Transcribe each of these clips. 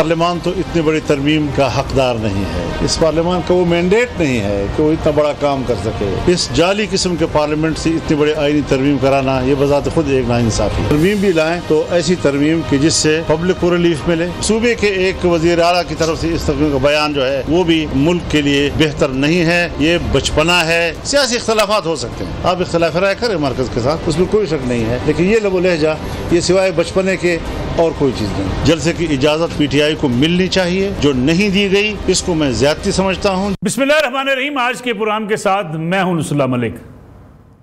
पार्लियामान तो इतनी बड़ी तरमीम का हकदार नहीं है। इस पार्लियामान का वो मैंडेट नहीं है कि वो इतना बड़ा काम कर सके। इस जाली किस्म के पार्लियामेंट से इतनी बड़ी आईनी तरमीम कराना ये बजात खुद एक नाइंसाफी। तरमीम भी लाएं तो ऐसी तरमीम की जिससे पब्लिक को रिलीफ मिले। सूबे के एक वजीर आला की तरफ से इस तरह का बयान जो है वो भी मुल्क के लिए बेहतर नहीं है। ये बचपना है। सियासी इख्तलाफात हो सकते हैं, आप इख्तलाफ राय करें मरकज के साथ, उसमें कोई शक नहीं है, लेकिन ये लबो लहजा ये सिवाय बचपने के और कोई चीज नहीं। जलसे की इजाजत पीटीआई को मिलनी चाहिए, जो नहीं दी गई इसको मैं ज्यादती समझता हूँ। बिस्मिल्लाहिर्रहमानिर्रहीम। आज के प्रोग्राम के साथ मैं हूं नुसुल्लाह मलिक।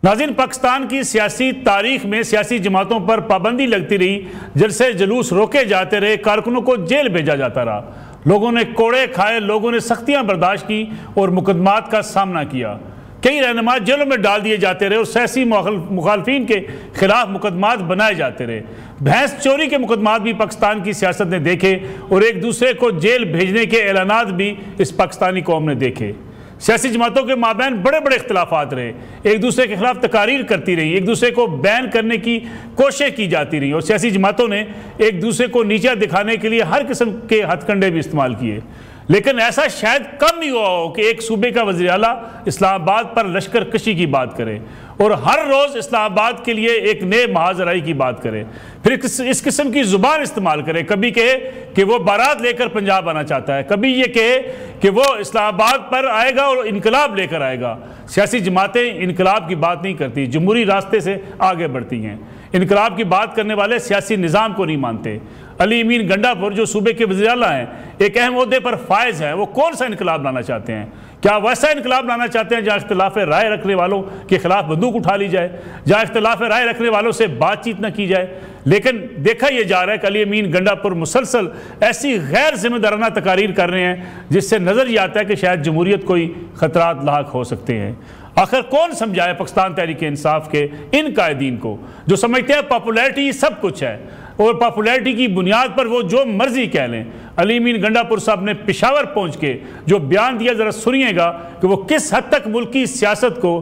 नाज़रीन, पाकिस्तान की सियासी तारीख में सियासी जमातों पर पाबंदी लगती रही, जलसे जुलूस रोके जाते रहे, कारकुनों को जेल भेजा जाता रहा, लोगों ने कोड़े खाए, लोगों ने सख्तियां बर्दाश्त की और मुकदमात का सामना किया। कई रहनुमा जेलों में डाल दिए जाते रहे और सियासी मुखालफिन के खिलाफ मुकदमात बनाए जाते रहे। भैंस चोरी के मुकदमात भी पाकिस्तान की सियासत ने देखे और एक दूसरे को जेल भेजने के ऐलानात भी इस पाकिस्तानी कौम ने देखे। सियासी जमातों के माबैन बड़े बड़े इख्तलाफात रहे, एक दूसरे के खिलाफ तकारीर करती रही, एक दूसरे को बैन करने की कोशिश की जाती रही और सियासी जमातों ने एक दूसरे को नीचा दिखाने के लिए हर किस्म के हथकंडे भी इस्तेमाल किए। लेकिन ऐसा शायद कम ही हुआ हो कि एक सूबे का वज़ीर आला इस्लामाबाद पर लश्कर कशी की बात करे और हर रोज़ इस्लामाबाद के लिए एक नए महाजराई की बात करे, फिर इस किस्म की ज़ुबान इस्तेमाल करे। कभी कहे कि वो बारात लेकर पंजाब आना चाहता है, कभी ये कहे कि वो इस्लामाबाद पर आएगा और इनकलाब लेकर आएगा। सियासी जमातें इनकलाब की बात नहीं करती, जमहूरी रास्ते से आगे बढ़ती हैं। इनकलाब की बात करने वाले सियासी निज़ाम को नहीं मानते। अली अमीन गंडापुर जो सूबे के वज़ीर आला हैं, एक अहम ओहदे पर फायज हैं, वो कौन सा इनकलाब लाना चाहते हैं? क्या वैसा इनकलाब लाना चाहते हैं जहाँ इख्तिलाफ राय रखने वालों के खिलाफ बंदूक उठा ली जाए, जहाँ इख्तिलाफ राय रखने वालों से बातचीत न की जाए? लेकिन देखा यह जा रहा है कि अली अमीन गंडापुर मुसलसल ऐसी गैर जिम्मेदाराना तकारीर कर रहे हैं जिससे नज़र ये आता है कि शायद जमहूरियत कोई खतरात लाक हो सकते हैं। आखिर कौन समझाए पाकिस्तान तहरीक इंसाफ के इन कायदीन को जो समझते हैं पॉपुलैरिटी सब कुछ है और पॉपुलैरिटी की बुनियाद पर वो जो मर्जी कह लें। अली अमीन गंडापुर साहब ने पेशावर पहुंच के जो बयान दिया, जरा सुनिएगा कि वो किस हद तक मुल्क की सियासत को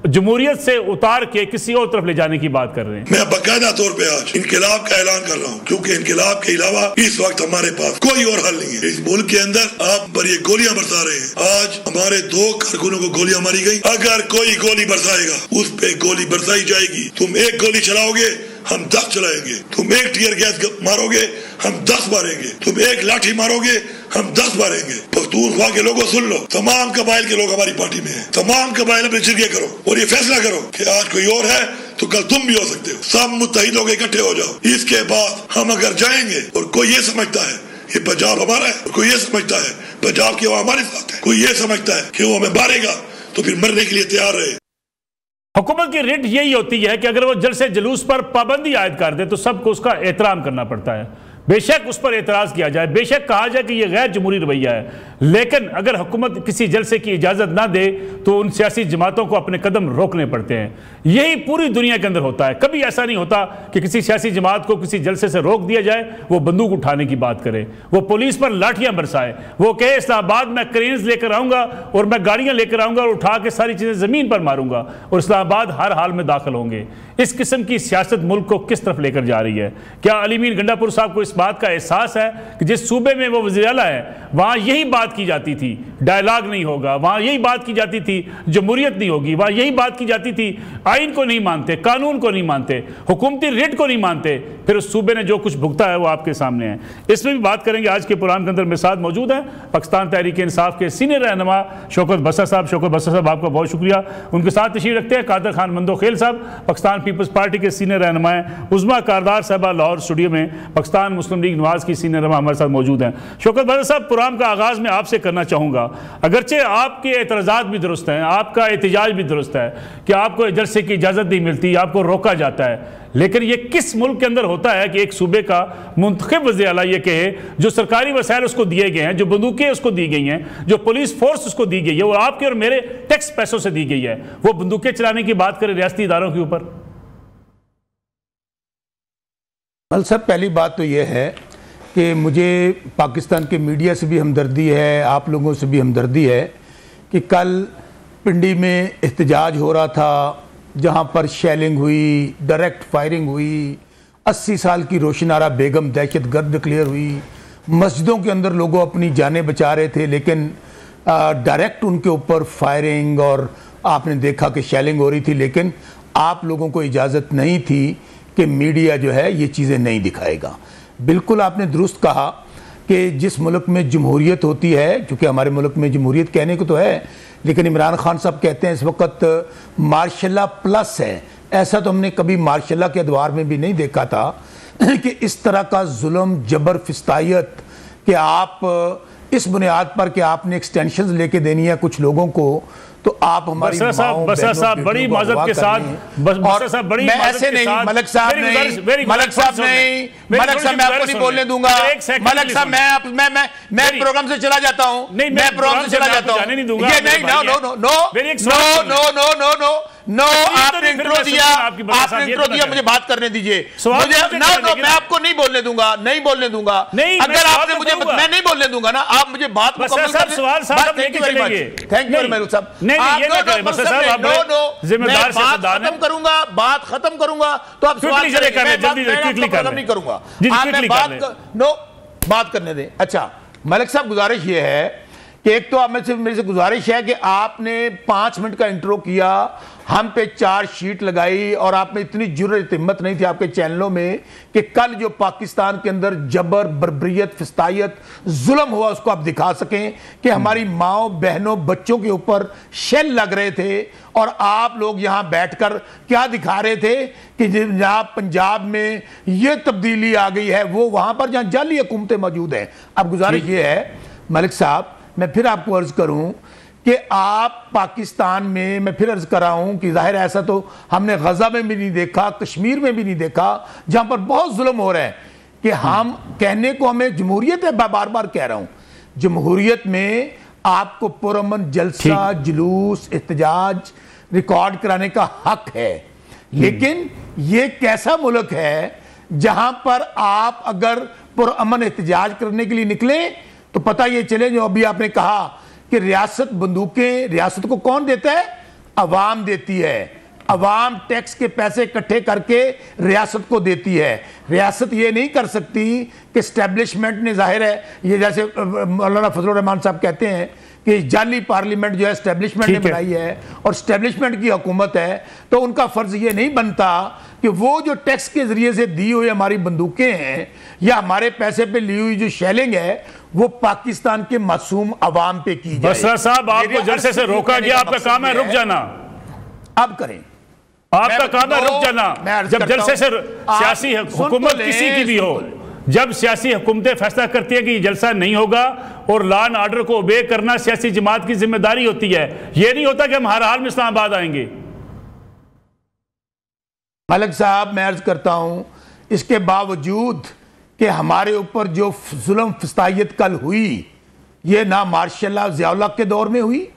जमहूरियत से उतार के किसी और तरफ ले जाने की बात कर रहे हैं। मैं बाकायदा तौर पे आज इनकलाब का ऐलान कर रहा हूँ, क्योंकि इनकलाब के अलावा इस वक्त हमारे पास कोई और हल नहीं है। इस मुल्क के अंदर आप पर ये गोलियां बरसा रहे हैं। आज हमारे 2 कारकुनों को गोलियां मारी गई। अगर कोई गोली बरसाएगा उस पे गोली बरसाई जाएगी। तुम एक गोली चलाओगे, हम 10 चलाएंगे। तुम एक टीयर गैस मारोगे, हम 10 मारेंगे। तुम एक लाठी मारोगे, हम 10 मारेंगे। पख्तूनख्वा के लोगों सुन लो, तमाम कबाइल के लोग हमारी पार्टी में हैं। तमाम कबाइल अपने जिरगे करो और ये फैसला करो कि आज कोई और है तो कल तुम भी हो सकते हो। सब मुत्तहिद लोग इकट्ठे हो जाओ। इसके बाद हम अगर जाएंगे और कोई ये समझता है ये पंजाब हमारा है, और कोई ये समझता है पंजाब की हवा हमारे साथ है, कोई ये समझता है कि वो हमें मारेगा, तो फिर मरने के लिए तैयार रहे। हुकूमत की रिट यही होती है कि अगर वो जलसे जुलूस पर पाबंदी आयद कर दे तो सबको उसका एहतराम करना पड़ता है। बेशक उस पर एतराज़ किया जाए, बेशक कहा जाए कि यह गैर जमहूरी रवैया है, लेकिन अगर हुकूमत किसी जलसे की इजाज़त ना दे तो उन सियासी जमातों को अपने कदम रोकने पड़ते हैं। यही पूरी दुनिया के अंदर होता है। कभी ऐसा नहीं होता कि किसी सियासी जमात को किसी जलसे से रोक दिया जाए, वो बंदूक उठाने की बात करे, वो पुलिस पर लाठियां बरसाए, वो कहे इस्लामाबाद में क्रेन्स लेकर आऊँगा और मैं गाड़ियाँ लेकर आऊँगा और उठा के सारी चीज़ें ज़मीन पर मारूंगा और इस्लामाबाद हर हाल में दाखिल होंगे। इस किस्म की सियासत मुल्क को किस तरफ लेकर जा रही है? क्या अली अमीन गंडापुर साहब को इस बात का एहसास है कि जिस सूबे में वो वज़ीर आला है वहाँ यही बात की जाती थी, डायलॉग नहीं होगा, वहाँ यही बात की जाती थी, जमहूरियत नहीं होगी, वहाँ यही बात की जाती थी, आइन को नहीं मानते, कानून को नहीं मानते, हुकूमती रिट को नहीं मानते, फिर उस सूबे ने जो कुछ भुगता है वो आपके सामने है। इसमें भी बात करेंगे। आज के प्रोग्राम के अंदर मेरे साथ मौजूद है पाकिस्तान तहरीक इंसाफ के सीनियर रहनुमा शौकत बसर साहब। शौकत बसर साहब, आपका बहुत शुक्रिया। उनके साथ तशरीफ रखते हैं कादर खान मंदोखेल साहब, पाकिस्तान पीपल्स पार्टी के सीनियर रहनुमा हैं। उज़मा कारदार साहबा लाहौर स्टूडियो में पाकिस्तान मुस्लिम लीग नवाज की सीनियर रहनुमा हमारे साथ मौजूद हैं। शौकत बसर साहब, प्रोग्राम का आगाज़ में आपसे करना चाहूँगा, अगरचे आपके एतराज़ात भी दुरुस्त हैं, आपका एहतजाज भी दुरुस्त है कि आपको जलसे की इजाज़त नहीं मिलती, आपको रोका जाता है, लेकिन ये किस मुल्क के अंदर होता है कि एक सूबे का मुंतखब वज़ीर आला ये कहे जो सरकारी वसाइल उसको दिए गए हैं, जो बंदूकें उसको दी गई हैं, जो पुलिस फोर्स उसको दी गई है, वो आपके और मेरे टैक्स पैसों से दी गई है, वो बंदूकें चलाने की बात करें रियासती इदारों के ऊपर? मल साहब, पहली बात तो ये है कि मुझे पाकिस्तान के मीडिया से भी हमदर्दी है, आप लोगों से भी हमदर्दी है कि कल पिंडी में एहतजाज हो रहा था जहाँ पर शेलिंग हुई, डायरेक्ट फायरिंग हुई, 80 साल की रोशनारा बेगम दहशत गर्द डिक्लेयर हुई, मस्जिदों के अंदर लोगों अपनी जानें बचा रहे थे, लेकिन डायरेक्ट उनके ऊपर फायरिंग और आपने देखा कि शेलिंग हो रही थी, लेकिन आप लोगों को इजाज़त नहीं थी कि मीडिया जो है ये चीज़ें नहीं दिखाएगा। बिल्कुल आपने दुरुस्त कहा कि जिस मुल्क में जमहूरियत होती है, क्योंकि हमारे मुल्क में जमहूरियत कहने को तो है, लेकिन इमरान खान साहब कहते हैं इस वक्त मार्शल्ला प्लस है। ऐसा तो हमने कभी मार्शल्ला के अदवार में भी नहीं देखा था कि इस तरह का जुल्म, जबर, फिस्तायत कि आप इस बुनियाद पर कि आपने एक्सटेंशन लेके देनी है कुछ लोगों को, तो आप हमारी बसर साहब बड़ी माजरत के साथ, बसर साहब बड़ी मैं ऐसे नहीं, मलक साहब नहीं, मलक साहब नहीं, मलक साहब मैं आपको नहीं बोलने दूंगा, मलक साहब मैं प्रोग्राम से चला जाता हूं, मैं प्रोग्राम से चला जाता हूं, ये नहीं, no no no no no no no no no, आपने इंट्रो दिया, मुझे बात करने दीजिए, मुझे नो, मैं आपको नहीं बोलने दूंगा, नहीं बोलने दूंगा, अगर आपने मुझे, मैं नहीं बोलने दूंगा ना, आप मुझे बात मुकम्मल कर दीजिए। Thank you very much, thank you Malak साहब। खत्म करूंगा, बात खत्म करूंगा तो आप सवाल नहीं करूंगा, बात करने दें। अच्छा मलिक साहब, गुजारिश ये है कि एक तो आप मेरे से गुजारिश है कि आपने 5 मिनट का इंट्रो किया, हम पे 4 शीट लगाई, और आप में इतनी जुर्रत हिम्मत नहीं थी आपके चैनलों में कि कल जो पाकिस्तान के अंदर जबर, बर्बरियत, फिस्तायत, जुल्म हुआ उसको आप दिखा सकें कि हमारी माओ, बहनों, बच्चों के ऊपर शेल लग रहे थे, और आप लोग यहां बैठकर क्या दिखा रहे थे कि जहां पंजाब में यह तब्दीली आ गई है, वो वहां पर जहां जाली हुकूमतें मौजूद हैं। अब गुजारिश ये है मलिक साहब, मैं फिर आपको अर्ज करूं कि आप पाकिस्तान में, मैं फिर अर्ज कर रहा हूं कि जाहिर ऐसा तो हमने गजा में भी नहीं देखा, कश्मीर में भी नहीं देखा, जहां पर बहुत जुल्म हो रहा है, कि हम कहने को हमें जमहूरियत है, बार बार कह रहा हूं, जमहूरियत में आपको पुरअमन जलसा, जुलूस, एहतजाज रिकॉर्ड कराने का हक है, लेकिन ये कैसा मुल्क है जहां पर आप अगर पुरअमन एहतजाज करने के लिए निकले तो पता ये चले, जो अभी आपने कहा कि रियासत, बंदूकें रियासत को कौन देता है? अवाम देती है, अवाम टैक्स के पैसे इकट्ठे करके रियासत को देती है। रियासत ये नहीं कर सकती कि एस्टेब्लिशमेंट ने, जाहिर है ये जैसे मौलाना फजलुर रहमान साहब कहते हैं कि जाली पार्लियामेंट जो है एस्टेब्लिशमेंट ने बनाई है और एस्टेब्लिशमेंट की हुकूमत है, तो उनका फर्ज ये नहीं बनता कि वो जो टैक्स के जरिए से दी हुई हमारी बंदूकें हैं या हमारे पैसे पे ली हुई जो शेलिंग है वो पाकिस्तान के मासूम अवाम पे की जाए। बसरा साहब, आपको जलसे से रोका गया, आपका काम है रुक जाना। अब करें, आपका काम है रुक जाना। जब जलसे से सियासी हुकूमत किसी की भी हो, जब सियासी हुकूमतें फैसला करती है कि ये जलसा नहीं होगा और लॉ एंड ऑर्डर को ओबे करना सियासी जमात की जिम्मेदारी होती है, ये नहीं होता कि हम हर हाल में इस्लामाबाद आएंगे। मलिक साहब, मैं अर्ज करता हूं, इसके बावजूद कि हमारे ऊपर जो जुल्म फिस्तायत कल हुई, ये ना मार्शल्ला ज़ियाउल्ला के दौर में हुई,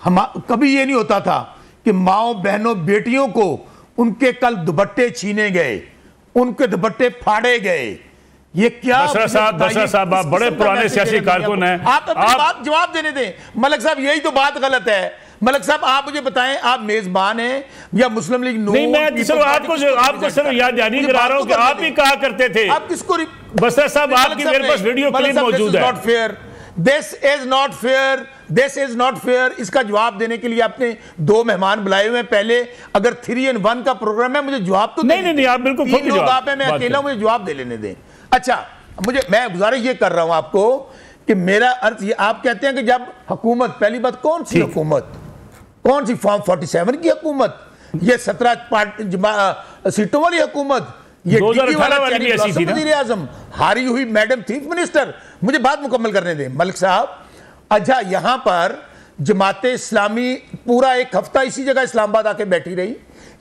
हम कभी ये नहीं होता था कि माओ, बहनों, बेटियों को उनके कल दुपट्टे छीने गए, उनके दुपट्टे फाड़े गए। ये क्या? बसरा साहब आप बड़े पुराने सियासी कारकुन हैं, आप अपनी बात जवाब देने दें। मलिक साहब, यही तो बात गलत है। मलिक साहब, आप मुझे बताएं, आप मेजबान हैं या मुस्लिम लीग नून? नहीं, मैं आपको सिर्फ याद करा रहा हूं कि आप ही कहा करते थे। आप किसको? बसरा साहब, आपकी मेरे पास वीडियो क्लिप मौजूद है। This is not fair, this is not fair. इसका जवाब देने के लिए आपने 2 मेहमान बुलाए हुए हैं। पहले अगर 3 in 1 का प्रोग्राम है, मुझे जवाब तो नहीं, आप बिल्कुल 3 लोग आप हैं, मैं अकेला, मुझे जवाब दे लेने दें। अच्छा, मैं गुजारिश ये कर रहा हूं आपको कि मेरा अर्थ ये, आप कहते हैं कि जब हुकूमत, पहली बात कौन सी हुकूमत, कौन सी फॉर्म 47 की हुकूमत, ये 17 सीटों वाली हुकूमत, ये वज़ीर आज़म, हारी हुई मैडम चीफ मिनिस्टर। मुझे बात मुकम्मल करने दें मलिक साहब। अच्छा, यहां पर जमाते इस्लामी पूरा 1 हफ्ता इसी जगह इस्लामाबाद आके बैठी रही,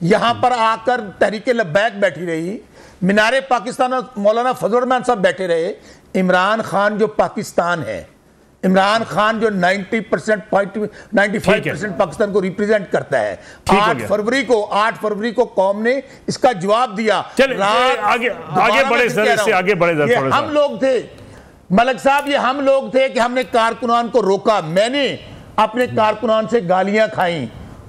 यहां पर आकर तहरीके लब्बैक बैठी रही, मीनारे पाकिस्तान और मौलाना फजलुर रहमान साहब बैठे रहे। इमरान खान जो पाकिस्तान है, इमरान खान जो 95% पाकिस्तान को रिप्रेजेंट करता है, 8 फरवरी को कौम ने इसका जवाब दिया। आगे बढ़े। हम लोग थे मलिक साहब, ये हम लोग थे कि हमने कारकुनान को रोका। मैंने अपने कारकुनान से गालियां खाई।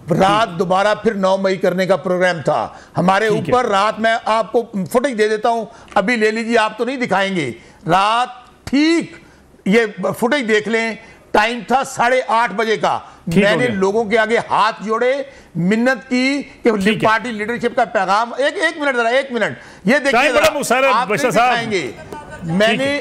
रात दोबारा फिर 9 मई करने का प्रोग्राम था हमारे ऊपर। रात मैं आपको फुटेज दे देता हूं, अभी ले लीजिए, आप तो नहीं दिखाएंगे। रात ठीक ये फुटेज देख लें, टाइम था 8:30 बजे का। मैंने लोगों के आगे हाथ जोड़े, मिन्नत की कि पार्टी लीडरशिप का पैगाम। एक मिनट जरा, 1 मिनट ये देखिए, मैंने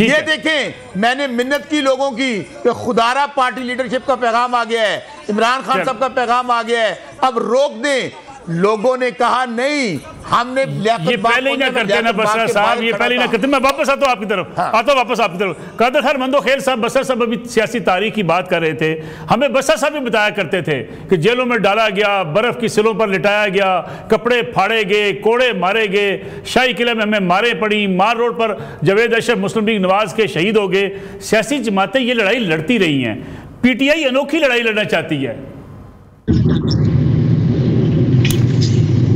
ये देखें, मैंने मिन्नत की लोगों की कि खुदारा पार्टी लीडरशिप का पैगाम आ गया है, इमरान खान साहब का पैगाम आ गया है, अब रोक दें। लोगों ने कहा नहीं, हमने ये पहले ही ना करते ना बसरा साहब, ये पहले ही ना करते। मैं वापस आता हूं आपकी तरफ, आता हूं वापस आपकी तरफ। कादर खैर मंदोखेल साहब, बसरा साहब अभी सियासी तारीख की बात कर रहे थे। हमें बसरा साहब भी बताया करते थे कि जेलों में डाला गया, बर्फ की सिलों पर लिटाया गया, कपड़े फाड़े गए, कोड़े मारे गए, शाही किले में हमें मारे पड़ी, मार रोड पर जावेद अशरफ, मुस्लिम लीग नवाज के शहीद हो गए। सियासी जमातें ये लड़ाई लड़ती रही हैं, पीटीआई अनोखी लड़ाई लड़ना चाहती है।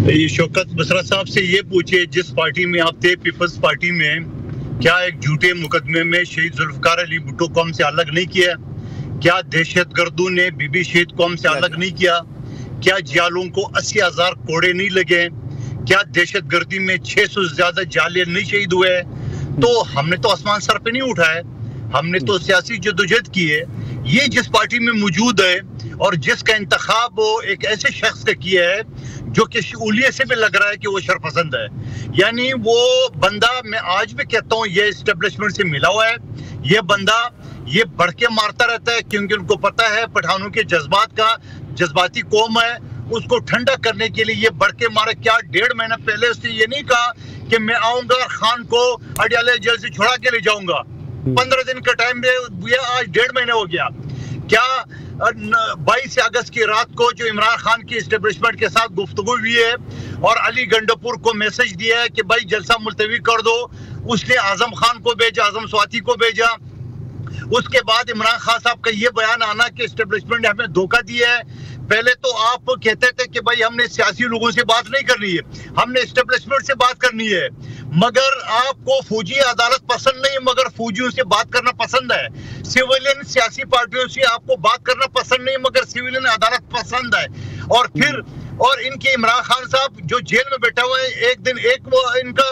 ये शौकत बसरा साहब से ये पूछे, जिस पार्टी में आप थे, पीपल्स पार्टी में, क्या एक झूठे मुकदमे में शहीद जुल्फकार अली भुट्टो को हमसे अलग नहीं किया? क्या दहशतगर्दों ने बीबी शहीद को हमसे अलग नहीं किया? क्या जालों को 80,000 कोड़े नहीं लगे? क्या दहशतगर्दी में 600 से ज्यादा जाले नहीं शहीद हुए? तो हमने तो आसमान सर पे नहीं उठाया, हमने तो सियासी जदोजहद की है। ये जिस पार्टी में मौजूद है और जिसका इंतखाब एक ऐसे शख्स का किया है जो कि शूलियत से भी लग रहा है कि वो शरपसंद है, यानी वो बंदा, मैं आज भी कहता हूँ, ये एस्टेब्लिशमेंट से मिला हुआ है। ये बंदा ये बढ़ के मारता रहता है क्योंकि उनको पता है पठानों के जज्बाती कौम है, उसको ठंडा करने के लिए ये बढ़ के मारे। क्या 1.5 महीना पहले उसने ये नहीं कहा कि मैं आऊंगा खान को अडयाला जेल से छुड़ा के ले जाऊंगा? 15 दिन का टाइम दिया, आज 1.5 महीने हो गया। क्या 22 अगस्त की रात को जो इमरान खान की एस्टेब्लिशमेंट के साथ गुफ्तगू हुई है और अली गंडापुर को मैसेज दिया है कि भाई जलसा मुलतवी कर दो, उसने आजम खान को भेजा, आजम स्वाति को भेजा। उसके बाद इमरान खान साहब का ये बयान आना कि एस्टेब्लिशमेंट ने हमें धोखा दिया है। पहले तो आप कहते थे कि भाई हमने सियासी लोगों से बात नहीं करनी है, हमने एस्टेब्लिशमेंट से बात करनी है, मगर आपको फौजी अदालत पसंद नहीं, मगर फौजियों से बात करना पसंद है। सिविलियन सियासी पार्टियों से आपको बात करना पसंद नहीं, मगर सिविलियन अदालत पसंद है। और फिर इनके इमरान खान साहब जो जेल में बैठा हुआ है, एक दिन एक वो इनका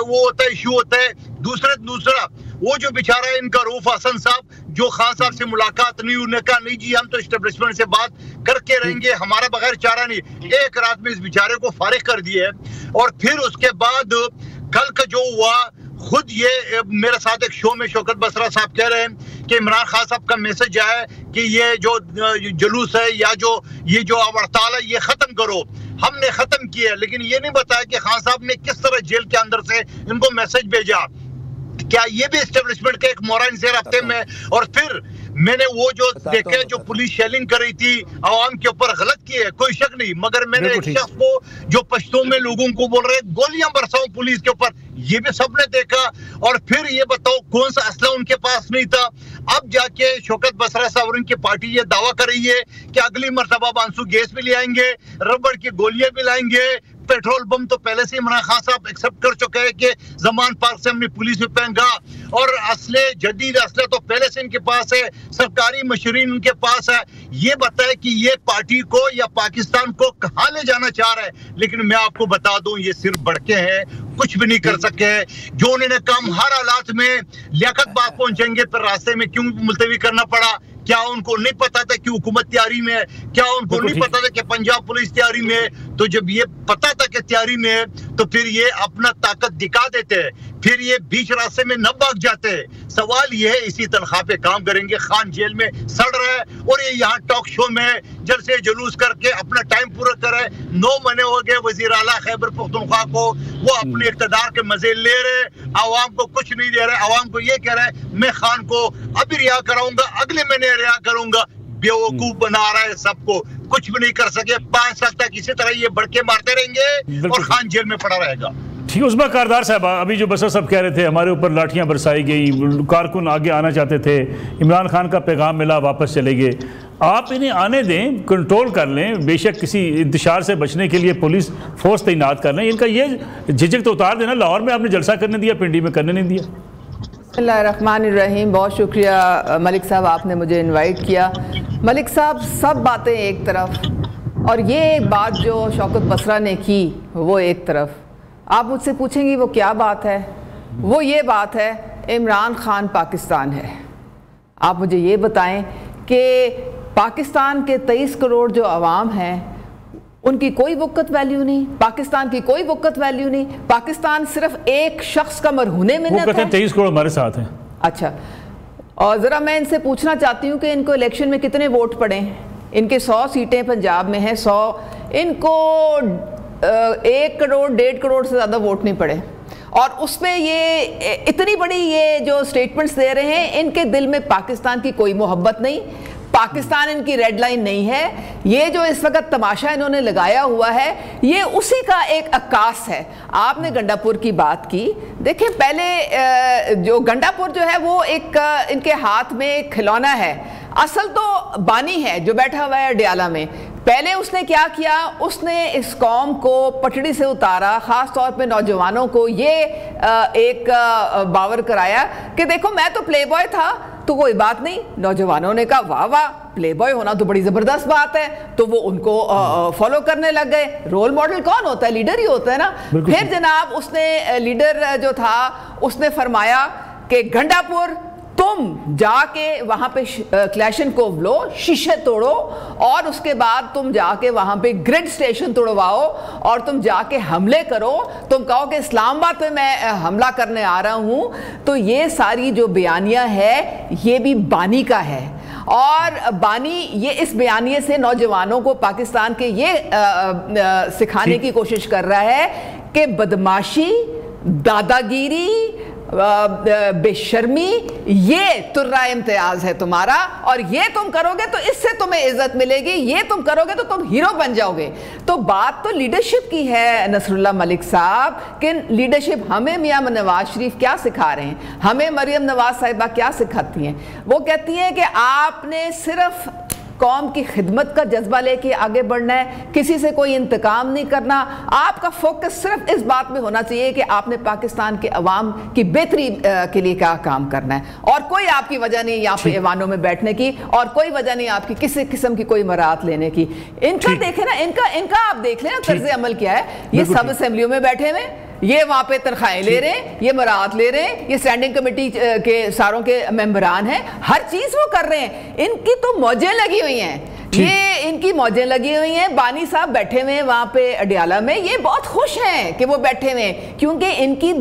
वो होता है, इशू होता है, दूसरा वो जो बेचारा है इनका रूफ हसन साहब, जो खान साहब से मुलाकात नहीं, उन्होंने कहा नहीं जी हम तो एस्टेब्लिशमेंट से बात करके रहेंगे, हमारा बगैर चारा नहीं। एक रात में इस बेचारे को फारिग कर दिया है। और फिर उसके बाद कल का जो हुआ, खुद ये मेरे साथ एक शो में शौकत बसरा साहब कह रहे हैं कि इमरान खान साहब का मैसेज है कि ये जो जुलूस है या जो ये जो हड़ताल है ये खत्म करो। हमने खत्म किया है, लेकिन ये नहीं बताया कि खान साहब ने किस तरह जेल के अंदर से इनको मैसेज भेजा। क्या ये भी एस्टेब्लिशमेंट का एक मोरन से रफ्ते में? और फिर मैंने वो जो देखा जो पुलिस शेलिंग कर रही थी आवाम के ऊपर, गलत की है, कोई शक नहीं, मगर मैंने एक शख्स को जो पश्तो में लोगों को बोल रहे गोलियां बरसाओ पुलिस के ऊपर, ये भी सबने देखा। और फिर ये बताओ कौन सा असला उनके पास नहीं था? अब जाके शौकत बसरा साहब और उनकी पार्टी ये दावा कर रही है कि अगली मर्तबा आंसू गैस भी ले आएंगे, रबड़ की गोलियां भी लाएंगे, पेट्रोल बम तो पहले से इमरान खान साहब एक्सेप्ट कर चुके हैं कि जमान पार्क से हमने पुलिस में पहनगा, और असले जदीद असले तो पहले से इनके पास है, सरकारी मशीन उनके पास है। ये बताए कि ये पार्टी को या पाकिस्तान को कहां ले जाना चाह रहा है। लेकिन मैं आपको बता दूं ये सिर्फ भड़के हैं, कुछ भी नहीं कर सके। जो उन्होंने काम हर हालात में लियाकत बाग पहुंचेंगे, फिर रास्ते में क्यों मुलतवी करना पड़ा? क्या उनको नहीं पता था कि हुकूमत तैयारी में है? क्या उनको नहीं पता था कि पंजाब पुलिस तैयारी में है? तो जब ये पता था कि तैयारी में है तो फिर ये अपना ताकत दिखा देते हैं, फिर ये बीच रास्ते में न भाग जाते हैं। सवाल ये है इसी तनख्वाह पे काम करेंगे। खान जेल में सड़ रहा है और ये यहाँ टॉक शो में जलसे जुलूस करके अपना टाइम पूरा कर रहे हैं। 9 महीने हो गए वजीर आला खैबर पख्तूनख्वा को, वो अपने इक़्तिदार के मजे ले रहे, आवाम को कुछ नहीं दे रहे। आवाम को ये कह रहा है मैं खान को अभी रिहा कराऊंगा, अगले महीने रिहा करूंगा। बेवकूफ बना रहा है सबको, कुछ भी नहीं कर सके। 5 साल तक इसी तरह ये बढ़के मारते रहेंगे और खान जेल में पड़ा रहेगा। ठीक, उस्मा कारदार साहब, अभी जो बसर साहब कह रहे थे हमारे ऊपर लाठियां बरसाई गई, कारकुन आगे आना चाहते थे, इमरान खान का पैगाम मिला, वापस चले गए। आप इन्हें आने दें, कंट्रोल कर लें, बेशक किसी इंतशार से बचने के लिए पुलिस फोर्स तैनात कर लें, इनका ये झिझक तो उतार देना। लाहौर में आपने जलसा करने दिया, पिंडी में करने नहीं दिया। बिस्मिल्लाहिर्रहमानिर्रहीम, बहुत शुक्रिया मलिक साहब, आपने मुझे इनवाइट किया। मलिक साहब, सब बातें एक तरफ और ये एक बात जो शौकत बसरा ने की वो एक तरफ। आप मुझसे पूछेंगी वो क्या बात है? वो ये बात है इमरान खान पाकिस्तान है। आप मुझे ये बताएं कि पाकिस्तान के 23 करोड़ जो अवाम हैं उनकी कोई वक़्त वैल्यू नहीं, पाकिस्तान की कोई वक़्त वैल्यू नहीं, पाकिस्तान सिर्फ एक शख्स का मरहूने में है। 23 करोड़ हमारे साथ हैं। अच्छा, और ज़रा मैं इनसे पूछना चाहती हूँ कि इनको इलेक्शन में कितने वोट पड़े? इनके 100 सीटें पंजाब में हैं, 100, इनको 1 करोड़ 1.5 करोड़ से ज़्यादा वोट नहीं पड़े। और उसमें ये इतनी बड़ी ये जो स्टेटमेंट्स दे रहे हैं, इनके दिल में पाकिस्तान की कोई मोहब्बत नहीं, पाकिस्तान इनकी रेड लाइन नहीं है। ये जो इस वक्त तमाशा इन्होंने लगाया हुआ है ये उसी का एक अक्कास है। आपने गंडापुर की बात की, देखिए पहले जो गंडापुर जो है वो एक इनके हाथ में एक खिलौना है, असल तो बानी है जो बैठा हुआ है अडियाला में। पहले उसने क्या किया, उसने इस कौम को पटड़ी से उतारा, ख़ास तौर पे नौजवानों को ये एक बावर कराया कि देखो मैं तो प्ले बॉय था तो कोई बात नहीं। नौजवानों ने कहा वाह वाह, प्ले बॉय होना तो बड़ी ज़बरदस्त बात है, तो वो उनको फॉलो करने लग गए। रोल मॉडल कौन होता है? लीडर ही होता है ना। फिर जनाब उसने लीडर जो था उसने फरमाया कि गंडापुर तुम जाके वहां पे क्लैशनकोव लो, शीशे तोड़ो, और उसके बाद तुम जाके वहां पे ग्रिड स्टेशन तोड़वाओ और तुम जाके हमले करो। तुम कहो कि इस्लामाबाद पे मैं हमला करने आ रहा हूं। तो ये सारी जो बयानिया है ये भी बानी का है, और बानी ये इस बयानिए से नौजवानों को पाकिस्तान के ये सिखाने की कोशिश कर रहा है कि बदमाशी, दादागिरी, बेशर्मी ये तुर्रा इम्तियाज है तुम्हारा, और ये तुम करोगे तो इससे तुम्हें इज्जत मिलेगी, ये तुम करोगे तो तुम हीरो बन जाओगे। तो बात तो लीडरशिप की है नसरुल्लाह मलिक साहब कि लीडरशिप हमें मियां नवाज शरीफ क्या सिखा रहे हैं, हमें मरियम नवाज साहिबा क्या सिखाती हैं। वो कहती हैं कि आपने सिर्फ कौम की खिदमत का जज्बा लेके आगे बढ़ना है, किसी से कोई इंतकाम नहीं करना। आपका फोकस सिर्फ इस बात में होना चाहिए कि आपने पाकिस्तान के अवाम की बेहतरी के लिए क्या काम करना है, और कोई आपकी वजह नहीं यहाँ पे ऐवानों में बैठने की, और कोई वजह नहीं आपकी किसी किस्म की कोई मराहत लेने की। इनका देखे ना, इनका आप देख लेना तर्ज अमल क्या है। ये सब असेंबलियों में बैठे हुए, ये वहां पे तनख्वाहें ले रहे हैं, ये मराहत ले रहे हैं, ये स्टैंडिंग कमेटी के सारों के मेंबरान हैं, हर चीज वो कर रहे हैं। इनकी तो मौजें लगी हुई हैं, ये इनकी मौजें लगी हुई हैं। बानी साहब बैठे हुए हैं वहां पे अडियाला में, ये बहुत खुश हैं कि वो बैठे हुए हैं, क्योंकि इनकी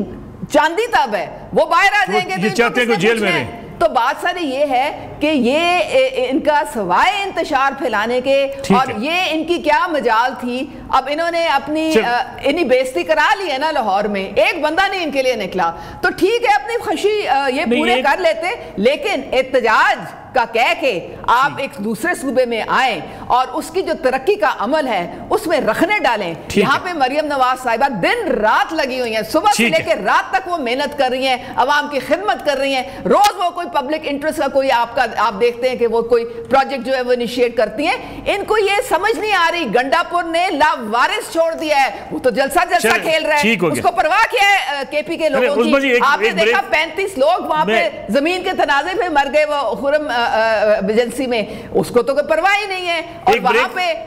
चांदी तब है, वो बाहर आ जाएंगे तो चाहते हैं जेल में। तो बात सारी ये है कि ये इनका सवाए इंतशार फैलाने के, और ये इनकी क्या मजाल थी। अब इन्होंने अपनी इन्हीं बेइज्जती करा ली है ना लाहौर में, एक बंदा नहीं इनके लिए निकला, तो ठीक है अपनी खुशी ये पूरे कर लेते, लेकिन एहतजाज का कह के आप एक दूसरे सूबे में आए और उसकी जो तरक्की का अमल है उसमें रखने डालें। यहाँ पे मरियम नवाज साहिबा दिन रात लगी हुई हैं, सुबह से लेकर रात तक वो मेहनत कर रही हैं, अवाम की खिदमत कर रही हैं। रोज वो कोई पब्लिक इंटरेस्ट का कोई आप देखते हैं कि वो कोई प्रोजेक्ट जो है वो इनिशिएट करती हैं। इनको ये समझ नहीं आ रही, गंडापुर ने लावारिस छोड़ दिया है, वो तो जलसा खेल रहा है, उसको परवाह क्या है केपी के लोगों की। आपने देखा 35 लोग वहां पे जमीन के तनाजे पे मर गए, वो खुरम एजेंसी में, उसको तो कोई परवाह ही नहीं है। और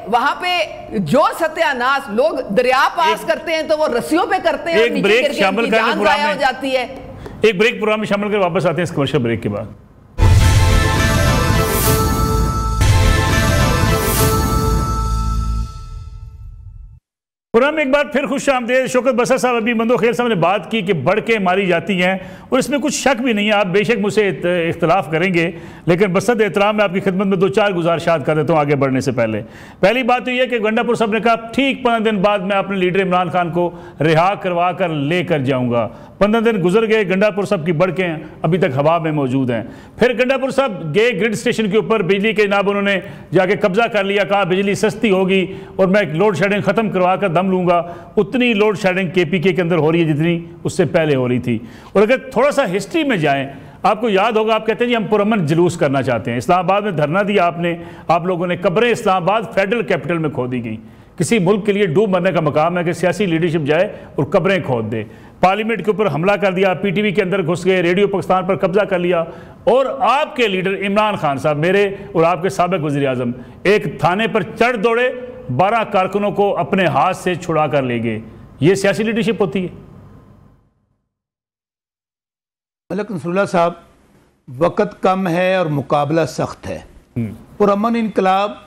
वहां पे जो सत्यानाश लोग दरिया पास करते हैं तो वो रस्सियों पे करते हैं, एक ब्रेक शामिल करके जाया हो जाती है। एक ब्रेक प्रोग्राम में शामिल कर वापस आते हैं इस कमर्शियल ब्रेक के बाद। प्रोग्राम में एक बार फिर खुश आमदेद। शौकत बसर साहब अभी मंदोखेल साहब ने बात की कि बढ़ के मारी जाती हैं, और इसमें कुछ शक भी नहीं है। आप बेशक मुझसे इख्तलाफ करेंगे, लेकिन बसत एहतराम में आपकी खिदमत में 2-4 गुजारिशात कर देता हूँ आगे बढ़ने से पहले। पहली बात तो यह कि गंडापुर साहब ने कहा ठीक 15 दिन बाद मैं अपने लीडर इमरान खान को रिहा करवा कर लेकर जाऊँगा। 15 दिन गुजर गए, गंडापुर साहब की बढ़कें अभी तक हवा में मौजूद हैं। फिर गंडापुर साहब गए ग्रिड स्टेशन के ऊपर, बिजली के जनाब उन्होंने जाके कब्जा कर लिया, कहा बिजली सस्ती होगी और मैं लोड शेडिंग ख़त्म करवा कर दम लूँगा। उतनी लोड शेडिंग KPK के अंदर हो रही है जितनी उससे पहले हो रही थी। और अगर थोड़ा सा हिस्ट्री में जाएँ, आपको याद होगा, आप कहते हैं जी हम पुरअमन जुलूस करना चाहते हैं। इस्लामाबाद में धरना दिया आपने, आप लोगों ने। कब्रें इस्लामाबाद फेडरल कैपिटल में खोदी गई। किसी मुल्क के लिए डूब मरने का मकाम है कि सियासी लीडरशिप जाए और कब्रें खोद दे। पार्लियामेंट के ऊपर हमला कर दिया, PTV के अंदर घुस गए, रेडियो पाकिस्तान पर कब्जा कर लिया, और आपके लीडर इमरान खान साहब, मेरे और आपके साबिक वज़ीर आज़म, एक थाने पर चढ़ दौड़े, 12 कारकुनों को अपने हाथ से छुड़ा कर ले गए। ये सियासी लीडरशिप होती है। मलक नसरुल्लाह साहब, वक़्त कम है और मुकाबला सख्त है। पुरअमन इनकलाब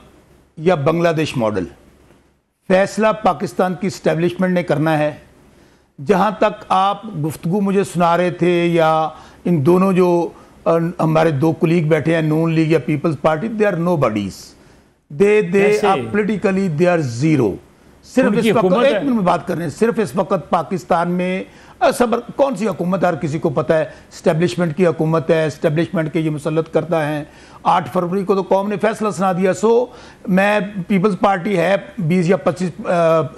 या बांग्लादेश मॉडल, फैसला पाकिस्तान की इस्टेब्लिशमेंट ने करना है। जहाँ तक आप गुफ्तगू मुझे सुना रहे थे, या इन दोनों जो हमारे दो कुलीग बैठे हैं, नून लीग या Peoples Party, they are no buddies, they are politically they are zero. सिर्फ इस वक्त, एक मिनट में बात कर रहे हैं, सिर्फ इस वक्त पाकिस्तान में सबर कौन सी हुकूमत, हर किसी को पता है स्टैब्लिशमेंट की हुकूमत है, स्टैब्लिशमेंट के ये मुसल्लत करता है। 8 फरवरी को तो कौम ने फैसला सुना दिया। सो मैं पीपल्स पार्टी है 20 या 25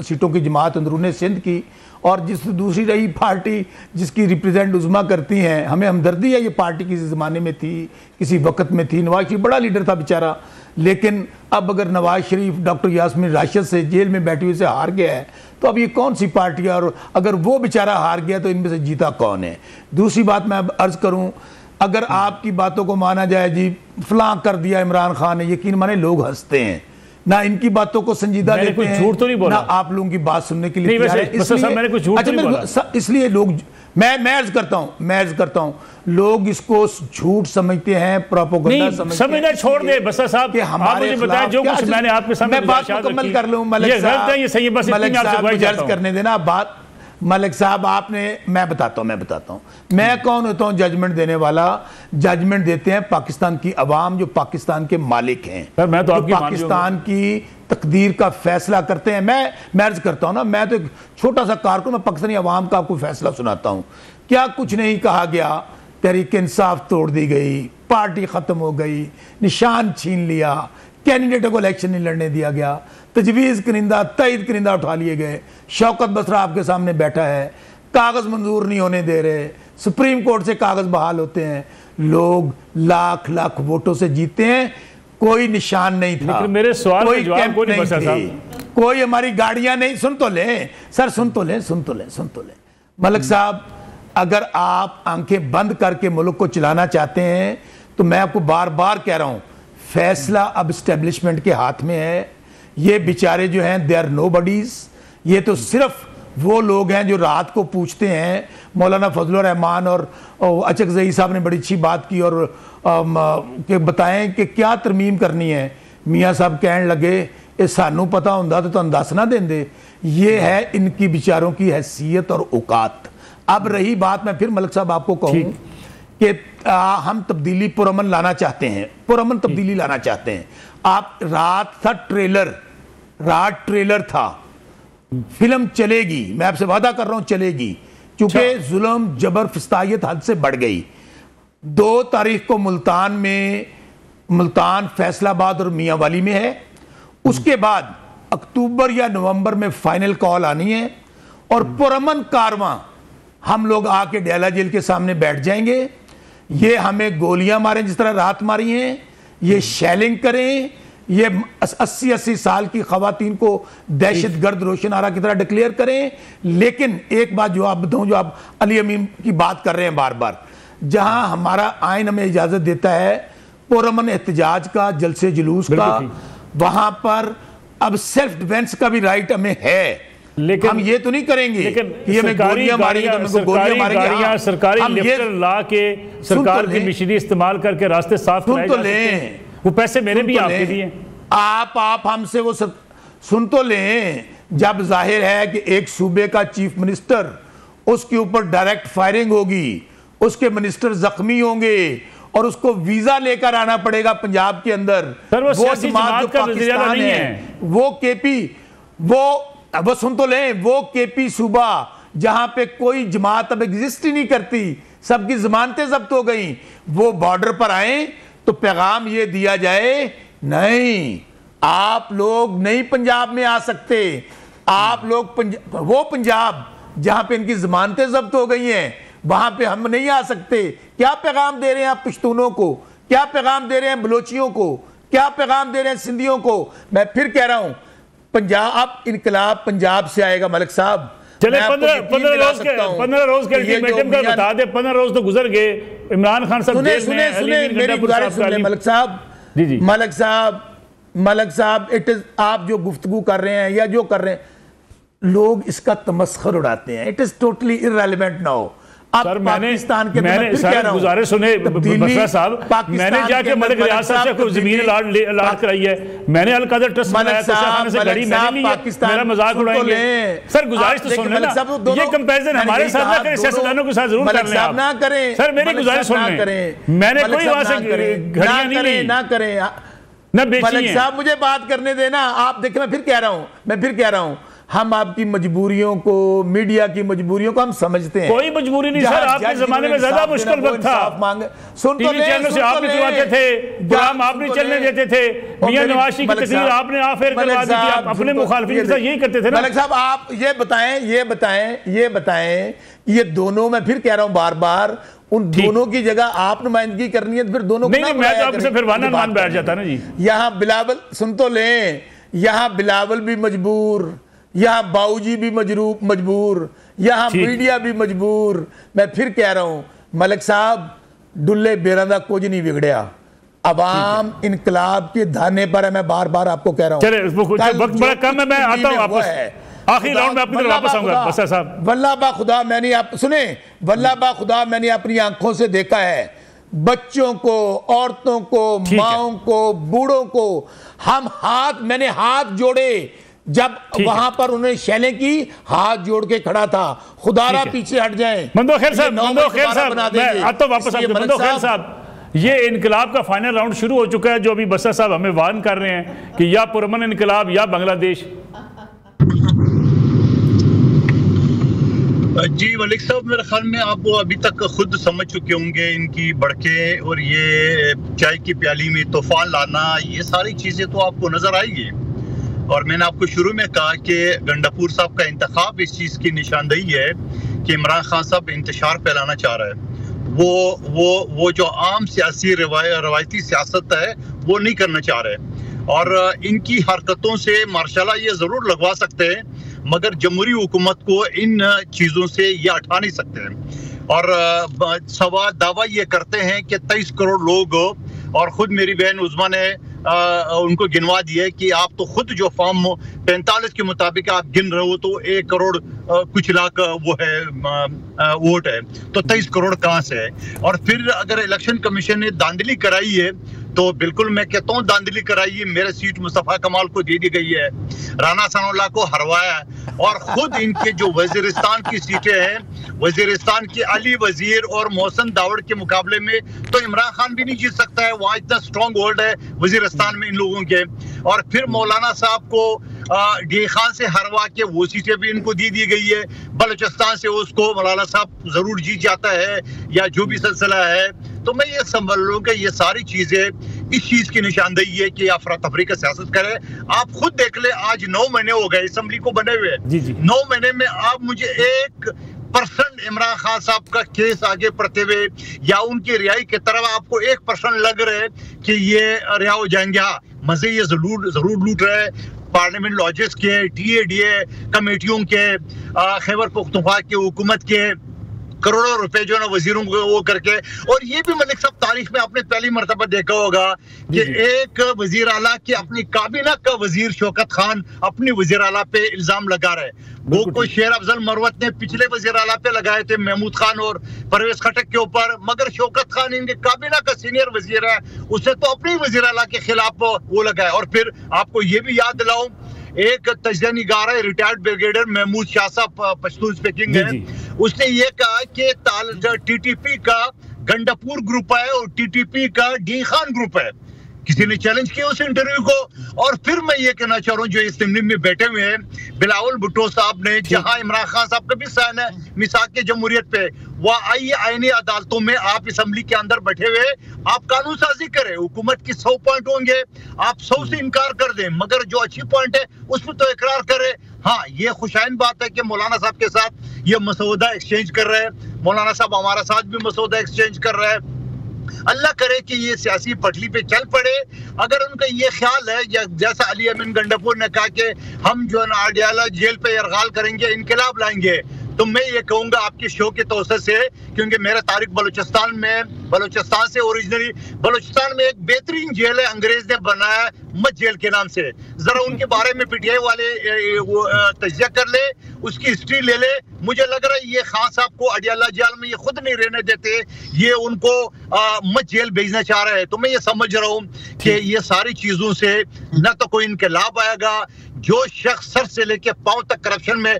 सीटों की जमात अंदरूनी सिंध की, और जिस दूसरी रही पार्टी जिसकी रिप्रेजेंट उज़्मा करती हैं, हमें हमदर्दी है, ये पार्टी किसी ज़माने में थी, किसी वक्त में थी। नवाज शरीफ बड़ा लीडर था बेचारा, लेकिन अब अगर नवाज शरीफ डॉक्टर यास्मीन राशिद से जेल में बैठी हुई से हार गया है, तो अब ये कौन सी पार्टी है? और अगर वो बेचारा हार गया तो इनमें से जीता कौन है? दूसरी बात मैं अब अर्ज़ करूं, अगर आपकी बातों को माना जाए, जी फलां कर दिया इमरान खान ने, यकीन माने लोग हंसते हैं, ना इनकी बातों को संजीदा लेते हैं, झूठ तो नहीं बोला, ना आप लोगों की बात सुनने के लिए तैयार है। इसलिए लोग, मैं अर्ज करता हूं, लोग इसको झूठ समझते हैं, प्रोपेगेंडा समझते हैं। छोड़ दे बसा साहब, आप मुझे बताएं जो कुछ मैंने आपके सामने, मैं बात मुकम्मल कर लूं। मलिक साहब मुझे अर्ज करने देना बात। मलिक साहब आपने, मैं बताता हूं मैं कौन होता हूं जजमेंट देने वाला। जजमेंट देते हैं पाकिस्तान की अवाम, जो पाकिस्तान के मालिक हैं, मैं तो पाकिस्तान की तकदीर का फैसला करते हैं। मैं अर्ज करता हूं ना, मैं तो एक छोटा सा कारकुन, मैं पाकिस्तानी अवाम का आपको फैसला सुनाता हूं। क्या कुछ नहीं कहा गया, तहरीक इंसाफ तोड़ दी गई, पार्टी खत्म हो गई, निशान छीन लिया, कैंडिडेटों को इलेक्शन नहीं लड़ने दिया गया, तजवीज़ करिंदा तईद करिंदा उठा लिए गए, शौकत बसरा आपके सामने बैठा है, कागज़ मंजूर नहीं होने दे रहे, सुप्रीम कोर्ट से कागज़ बहाल होते हैं, लोग लाख लाख वोटों से जीते हैं, कोई निशान नहीं था, मेरे सवाल कोई कैंप नहीं थी, कोई हमारी गाड़ियां नहीं। सुन तो लें सर, सुन तो लें। मलिक साहब, अगर आप आंखें बंद करके मुल्क को चलाना चाहते हैं, तो मैं आपको बार बार कह रहा हूं, फैसला अब एस्टेब्लिशमेंट के हाथ में है। ये बेचारे जो हैं, दे आर नोबडीज। ये तो सिर्फ वो लोग हैं जो रात को पूछते हैं। मौलाना फजलुर रहमान और अचक ज़ई साहब ने बड़ी अच्छी बात की, और कि बताएं कि क्या तरमीम करनी है। मियाँ साहब कहने लगे, ये सानू पता होंदा तो तुहानू दस ना देंदे। ये है इनकी बेचारों की हैसियत और औकात। अब रही बात, मैं फिर मलिक साहब आपको कहूँ कि हम तब्दीली पुरअमन लाना चाहते हैं, पुरअमन तब्दीली लाना चाहते हैं। आप रात था ट्रेलर था, फिल्म चलेगी, मैं आपसे वादा कर रहा हूं चलेगी, क्योंकि जुल्म जबर फिस्तायत हद से बढ़ गई। 2 तारीख को मुल्तान फैसलाबाद और मियांवाली में है। उसके बाद अक्टूबर या नवंबर में फाइनल कॉल आनी है, और पुरअमन कारवां हम लोग आके डेला जेल के सामने बैठ जाएंगे। ये हमें गोलियां मारें जिस तरह रात मारी हैं, ये शेलिंग करें, ये 80-80 साल की खवातीन को दहशतगर्द रोशन आरा की तरह डिक्लेयर करें। लेकिन एक बात जो आप बताऊं, जो आप अली अमीन की बात कर रहे हैं बार बार, जहां हमारा आइन हमें इजाजत देता है पुरअमन एहतजाज का, जलसे जुलूस का, वहां पर अब सेल्फ डिफेंस का भी राइट हमें है। लेकिन हम ये तो नहीं करेंगे कि हमें गोलियां मारेंगे तो हमको गोलियां मारेंगे। सरकारी लिफ्टर ला के सरकार की मशीनरी इस्तेमाल करके रास्ते साफ कराए जा सकते हैं। वो पैसे मेरे भी आपके दिए। आप हमसे वो सुन तो लें। जब जाहिर है कि एक सूबे का चीफ मिनिस्टर, उसके ऊपर डायरेक्ट फायरिंग होगी, उसके मिनिस्टर जख्मी होंगे और उसको वीजा लेकर आना पड़ेगा पंजाब के अंदर। वो जमात जो पाकिस्तान है, वो केपी, वो सुन तो लें, वो केपी सूबा जहां पे कोई जमात अब एग्जिस्ट ही नहीं करती, सबकी जमानतें जब्त हो गई, वो बॉर्डर पर आए तो पैगाम ये दिया जाए, नहीं आप लोग नहीं पंजाब में आ सकते। आप लोग वो पंजाब जहां पे इनकी जमानतें जब्त हो गई हैं, वहां पे हम नहीं आ सकते। क्या पैगाम दे रहे हैं आप पश्तूनों को, क्या पैगाम दे रहे हैं बलोचियों को, क्या पैगाम दे रहे हैं सिंधियों को? मैं फिर कह रहा हूं, पंजाब इनकलाब पंजाब से आएगा। मलिक साहब चले 15 रोज के अल्टीमेटम का बता दे। 15 रोज तो गुजर गए, इमरान खान साहब जेल में हैं। सुने मेरी गुजारिश सुन ले मलिक साहब। जी मलिक साहब इट इज, आप जो गुफ्तगू कर रहे हैं या जो कर रहे हैं, लोग इसका तमस्खर उड़ाते हैं। It is totally irrelevant now. Sir मैंने सर गुजारिश सुने बसरा साहब, मैंने जाके मलिक रियाज साहब से कोई जमीन अलाट कराई है, मैंने अलकादर ट्रस्ट बनाया, से घड़ी मैंने ली है, मेरा मजाक उड़ाएंगे। सर गुजारिश तो सुन लेना, ये कंपैरिजन हमारे साथ ना करें, सियासतदानों के साथ जरूर कर लें आप ना करें। सर मेरी गुजारिश सुन लें, मैंने कोई वहां से घड़ियां नहीं ली, ना करें ना बेची मलिक साहब, मुझे बात करने देना। आप देखिए, मैं फिर कह रहा हूं हम आपकी मजबूरियों को, मीडिया की मजबूरियों को हम समझते हैं। कोई मजबूरी नहीं सर, आपके जमाने में ज्यादा मुश्किल वक्त था, टीवी चैनल से आप निकलवाते थे, प्रोग्राम आप नहीं चलने देते थे, मियां नवाज शरीफ की तकरीर आपने ऑफ-एयर करवा दी थी, आप अपने मुखालिफिन के साथ यही करते थे ना। मलिक साहब आप ये बताएं, ये दोनों, मैं फिर कह रहा हूं बार बार, उन दोनों की जगह आप नुमाइंदगी करनी है तो फिर दोनों नहीं, मैं तो आपसे फिर वाना मान बैठ जाता ना जी। यहाँ बिलावल, सुन तो लें, यहाँ बिलावल भी मजबूर, यहाँ बाऊजी भी मजबूर, यहाँ मीडिया भी मजबूर। मैं फिर कह रहा हूं मलिक साहब, डुल्ले बेरंदा कुछ नहीं बिगड़या, अवाम इनकलाब के धाने पर है। मैं बार बार आपको कह रहा हूं, चले वक्त बड़ा कम है, मैं आता हूं वापस, आखिरी राउंड में आपकी तरफ वापस आऊंगा बसरा साहब। वल्लाह बा खुदा, मैंने आप सुने, वल्लाह बा खुदा, मैंने अपनी आंखों से देखा है, बच्चों को, औरतों को, माओं को, बूढ़ों को, मैंने हाथ जोड़े जब वहां पर उन्होंने शैलें की, हाथ जोड़ के खड़ा था, खुदारा पीछे हट जाएं। मंदोखेर साहब, मैं आता हूं वापस आपके। मंदोखेर साहब, ये इनकलाब का फाइनल राउंड शुरू हो चुका है, जो अभी बसरा साहब हमें वार्न कर रहे हैं कि या पुरअमन इनकलाब या बांग्लादेश। जी मलिक साहब, मेरे ख्याल में आप वो अभी तक खुद समझ चुके होंगे, इनकी बड़के और ये चाय की प्याली में तूफान लाना, ये सारी चीजें तो आपको नजर आएगी। और मैंने आपको शुरू में कहा कि गंडापुर साहब का इंतखाब इस चीज़ की निशानदेही है कि इमरान खान साहब इंतशार फैलाना चाह रहे हैं। वो जो आम सियासी रवायती सियासत है वो नहीं करना चाह रहे, और इनकी हरकतों से मार्शाल्लाह ये ज़रूर लगवा सकते हैं, मगर जमहूरी हुकूमत को इन चीज़ों से ये हटा नहीं सकते हैं। और दावा ये करते हैं कि 23 करोड़ लोग, और ख़ुद मेरी बहन उज़मा ने उनको गिनवा दिया कि आप तो खुद जो फॉर्म 45 के मुताबिक आप गिन रहे हो तो 1 करोड़ कुछ लाख वो है वोट है, तो 23 करोड़ कहाँ से है। और फिर अगर इलेक्शन कमीशन ने धांधली कराई है तो बिल्कुल मैं कहता हूँ धांधली कराई है, मेरे सीट मुस्तफ़ा कमाल को दे दी गई है, राना सनाउल्लाह को हरवाया है, और खुद इनके जो वजीरिस्तान की सीटें हैं, वजीरिस्तान की अली वजीर और मोहसिन दावड़ के मुकाबले में तो इमरान खान भी नहीं जीत सकता है, वहाँ इतना स्ट्रॉन्ग होल्ड है वजीरिस्तान में इन लोगों के। और फिर मौलाना साहब को डी खान से हरवा के वो सीटें भी इनको दी गई है, बलूचिस्तान से उसको मौलाना साहब जरूर जीत जाता है या जो भी सिलसिला है। तो मैं ये समझ लूँ कि ये सारी चीजें इस चीज की निशानदेही है कि अफरा तफरी का सियासत करे। आप खुद देख ले, आज 9 महीने हो गए असम्बली को बने हुए, 9 महीने में आप मुझे 1% इमरान खान साहब का केस आगे पढ़ते हुए या उनकी रिहाई की तरफ आपको 1% लग रहे कि ये रिहा हो जाएंगे। हाँ, मजे ये जरूर लूट रहे पार्लियामेंट लॉजेस के, DA कमेटियों के, खैबर पख्तूनख्वा की हुकूमत के करोड़ों रुपए जो ना वजीरों को वो करके। और ये भी मलिक साहब तारीख में आपने पहली मरतबा देखा होगा कि एक वजीर आला की अपनी काबीना का वजीर शौकत खान अपनी वजीर आला पे इल्जाम लगा रहे। वो को शेर अफजल मरवत ने पिछले वजीर आला पे लगाए थे महमूद खान और परवेज खटक के ऊपर, मगर शौकत खान इनके काबीना का सीनियर वजीर है, उसने तो अपनी वजीर आला के खिलाफ वो लगाया। और फिर आपको ये भी याद दिलाऊं, एक तजज़िया निगार है रिटायर्ड ब्रिगेडियर महमूद शाह साहब, पश्तून स्पीकिंग है, उसने ये कहा कि TTP का गंडापुर ग्रुप है और TTP का डी खान ग्रुप है। किसी ने चैलेंज किया उस इंटरव्यू को। और फिर मैं ये कहना चाह रहा हूँ जो असेंबली में बैठे हुए हैं, बिलावल भुट्टो साहब ने, जहां इमरान खान साहब का भी साइन है मिसाक के जमहूरियत पे, वह आइए आईनी अदालतों में आप असेंबली के अंदर बैठे हुए आप कानून साजी करें। हुकूमत की 100 पॉइंट होंगे, आप 100 से इनकार कर दें, मगर जो अच्छी पॉइंट है उसमें तो इकरार करें। हाँ, ये खुशाइन बात है कि मौलाना साहब के साथ ये मसौदा एक्सचेंज कर रहे हैं, मौलाना साहब हमारा साथ भी मसौदा एक्सचेंज कर रहे हैं। अल्लाह करे कि ये सियासी पटली पे चल पड़े। अगर उनका ये ख्याल है, या जैसा अली अमीन गंडापुर ने कहा कि हम जो है ना आडियाला जेल पे इरगाल करेंगे, इनकलाब लाएंगे, तो मैं ये कहूंगा आपके शो के तौर से, क्योंकि मेरा तारीख बलूचिस्तान से ओरिजिनली, बलूचिस्तान में एक बेहतरीन जेल है अंग्रेज ने बनाया मत जेल के नाम से, जरा उनके बारे में पीटीआई वाले तजिया कर ले, उसकी हिस्ट्री ले ले। मुझे लग रहा है ये खान साहब को अडियाला जेल में ये खुद नहीं रहने देते, ये उनको मत जेल भेजना चाह रहे हैं। तो मैं ये समझ रहा हूँ कि ये सारी चीजों से न तो कोई इनकलाब आएगा, जो शख्स सर से लेके पांव तक करप्शन में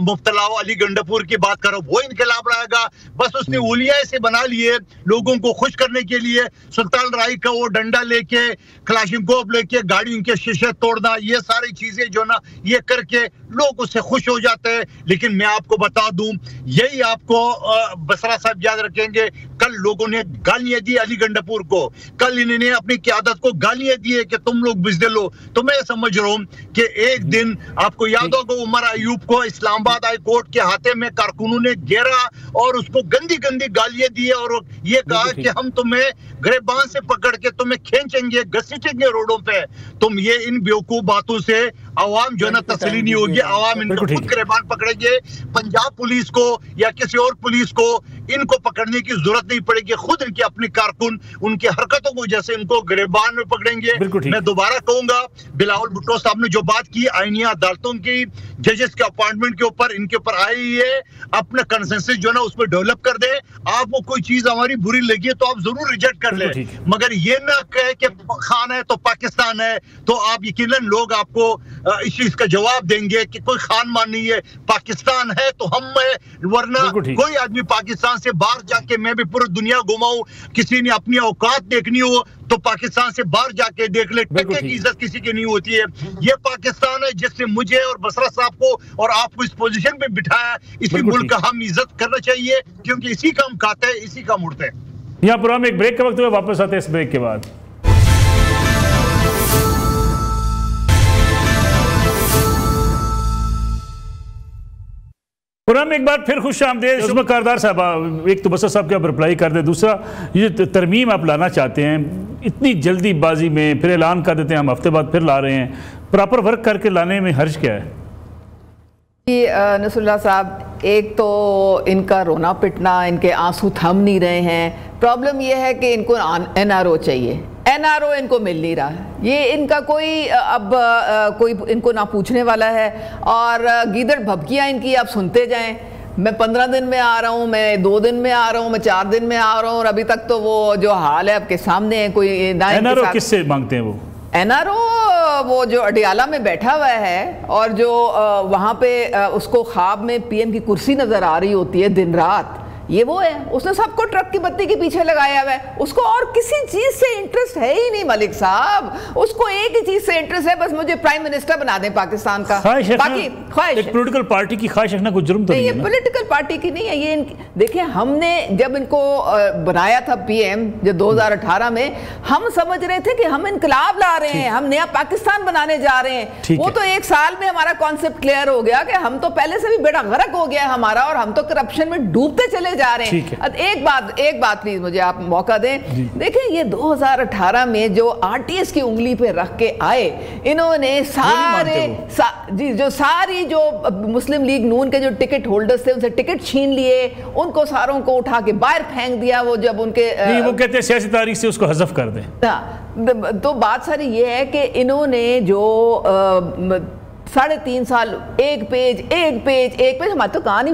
मुब्तला हो, अली गंडापुर की बात करो, वो इनकलाब लाएगा। बस उसने उलिया ऐसे बना लिए लोगों को खुश करने के लिए, सुल्तान राय का वो डंडा लेके, क्लाशिंकोव लेके गाड़ियों के शीशे तोड़ना, ये सारी चीजें जो ना ये करके लोग उससे खुश हो जाते हैं। लेकिन मैं आपको बता दूं, यही आपको बसरा साहब याद रखेंगे, कल लोगों ने गालियां दी अली गंडापुर को, कल इन्होंने अपनी क़यादत को गालियां दी है कि तुम लोग बिजदल हो। तो मैं समझ रहा हूं कि एक दिन आपको याद होगा उमर अयूब को इस्लामाबाद हाई कोर्ट के हाथे में कारकुनों ने घेरा और उसको गंदी गंदी गालियां दी और ये कहा कि हम तुम्हें गिरबान से पकड़ के तुम्हें खींचेंगे, घसीटेंगे रोडों पे। तुम ये इन बेवकूफ बातों से आवाम जो है ना तसली नहीं होगी, आवाम इनको खुद गिरबान पकड़ेंगे। पंजाब पुलिस को या किसी और पुलिस को इनको पकड़ने की जरूरत नहीं पड़ेगी, खुद इनके अपने कारकुन उनकी हरकतों को जैसे इनको गिरबान में पकड़ेंगे। मैं दोबारा कहूंगा, बिलावल भुट्टो साहब ने जो बात की आईनी अदालतों की जजेस के अपॉइंटमेंट के ऊपर, इनके ऊपर आई है, अपना कंसेंसस जो है ना उसमें डेवलप कर दे। आपको कोई चीज हमारी बुरी लगी है तो आप जरूर रिजेक्ट कर ले, मगर ये ना कहे कि खान है तो पाकिस्तान है। तो आप यकीनन लोग आपको इस चीज का जवाब देंगे कि कोई खान मान नहीं है, पाकिस्तान है तो हम है, वरना कोई आदमी पाकिस्तान से बाहर जाके, मैं भी पूरी दुनिया घुमाऊं, किसी ने अपनी औकात देखनी हो तो पाकिस्तान से बाहर जाके देख ले, टके की इज्जत किसी की नहीं होती है। ये पाकिस्तान है जिसने मुझे और बसरा साहब को और आपको इस पोजीशन पे बिठाया, इसी मुल्क का हम इज्जत करना चाहिए, क्योंकि इसी का हम खाते हैं, इसी का मुड़ते हैं। यहाँ पर हम एक ब्रेक के वक्त में वापस आते हैं, इस ब्रेक के बाद। और हम एक बार फिर खुश आमदेद उसमें कारदार साहब, एक तो बसर साहब के आप रिप्लाई कर दे, दूसरा ये तरमीम आप लाना चाहते हैं इतनी जल्दीबाजी में, फिर ऐलान कर देते हैं हम हफ्ते बाद फिर ला रहे हैं, प्रॉपर वर्क करके लाने में हर्ज क्या है? नसरुल्लाह साहब, एक तो इनका रोना पिटना, इनके आंसू थम नहीं रहे हैं। प्रॉब्लम यह है कि इनको NRO चाहिए, NRO इनको मिल नहीं रहा है। ये इनका कोई अब कोई इनको ना पूछने वाला है, और गीदड़ भभकियाँ इनकी आप सुनते जाएं। मैं 15 दिन में आ रहा हूँ, मैं 2 दिन में आ रहा हूँ, मैं 4 दिन में आ रहा हूँ, और अभी तक तो वो जो हाल है आपके सामने है। कोई NRO किससे मांगते हैं? वो NRO वो जो अडियाला में बैठा हुआ है और जो वहाँ पे उसको ख्वाब में PM की कुर्सी नजर आ रही होती है दिन रात, ये वो है। उसने सबको ट्रक की बत्ती के पीछे लगाया हुआ है, उसको और किसी चीज से इंटरेस्ट है ही नहीं मलिक साहब। उसको एक ही चीज से इंटरेस्ट है, बस मुझे प्राइम मिनिस्टर बना दें पाकिस्तान का। बाकी ख्वाहिश एक पॉलिटिकल पार्टी की ख्वाहिश रखना कोई जुर्म तो नहीं है। ये पॉलिटिकल पार्टी की नहीं है ये। देखिए, हमने जब इनको बनाया था PM जब 2018 में, हम समझ रहे थे कि हम इनकलाब ला रहे हैं, हम नया पाकिस्तान बनाने जा रहे हैं। वो तो 1 साल में हमारा कॉन्सेप्ट क्लियर हो गया कि हम तो पहले से भी बेड़ा गर्क हो गया हमारा, और हम तो करप्शन में डूबते चले जा रहे हैं। एक बात प्लीज मुझे आप मौका दें। देखिए, ये 2018 में जो RTS की उंगली पे रख के आए, इन्होंने सारी जो मुस्लिम लीग नून के जो टिकट होल्डर्स थे उनसे टिकट छीन लिए, उनको सारों को उठा के बाहर फेंक दिया। वो जब उनके वो कहते हैं सियासी तारीख से उसको हज़फ कर दें। तो बात सारी ये है कि इन्होंने जो 3.5 साल एक पेज हमारे तो कहानी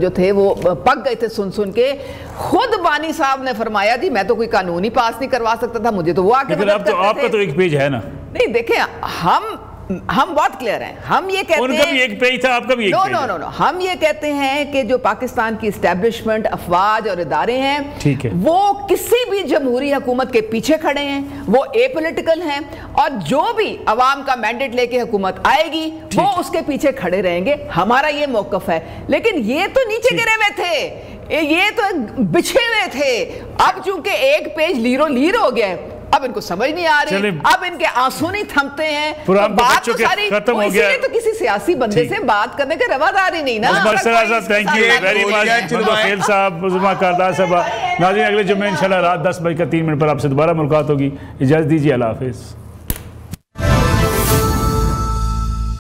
जो थे वो पक गए थे सुन के। खुद बानी साहब ने फरमाया जी मैं तो कोई कानून ही पास नहीं करवा सकता था, मुझे तो वो आके मदद करते थे। आपका तो एक पेज है ना? नहीं, देखें, हम बहुत क्लियर हैं। हम ये कहते हैं, उनका भी एक पेज था, आपका भी एक पेज है। नो, हम ये कहते हैं कि जो पाकिस्तान की एस्टेब्लिशमेंट, अफवाज और इदारे हैं, ठीक है, वो किसी भी जमहूरी हुकूमत के पीछे खड़े हैं, वो एपॉलिटिकल हैं, और जो भी अवाम का मैंडेट लेके हुकूमत आएगी वो उसके पीछे खड़े रहेंगे। हमारा ये मौकफ है। लेकिन ये तो नीचे गिरे हुए थे, ये तो बिछे हुए थे। अब चूंकि एक पेज लीरो हो गया है, अब इनको समझ नहीं आ रही, अब इनके आंसू नहीं थमते हैं, तो बात तो सारी खत्म हो गया। तो किसी सियासी बंदे से बात करने का रवादारी नहीं ना। Thank you very much Muzaffar साहब, मुज़म्मा कारदार साहब। नाज़रीन, अगले जुम्मे इंशाल्लाह रात 10:03 पर आपसे दोबारा मुलाकात होगी। इजाज़त दीजिए, अल्लाह हाफ़िज़।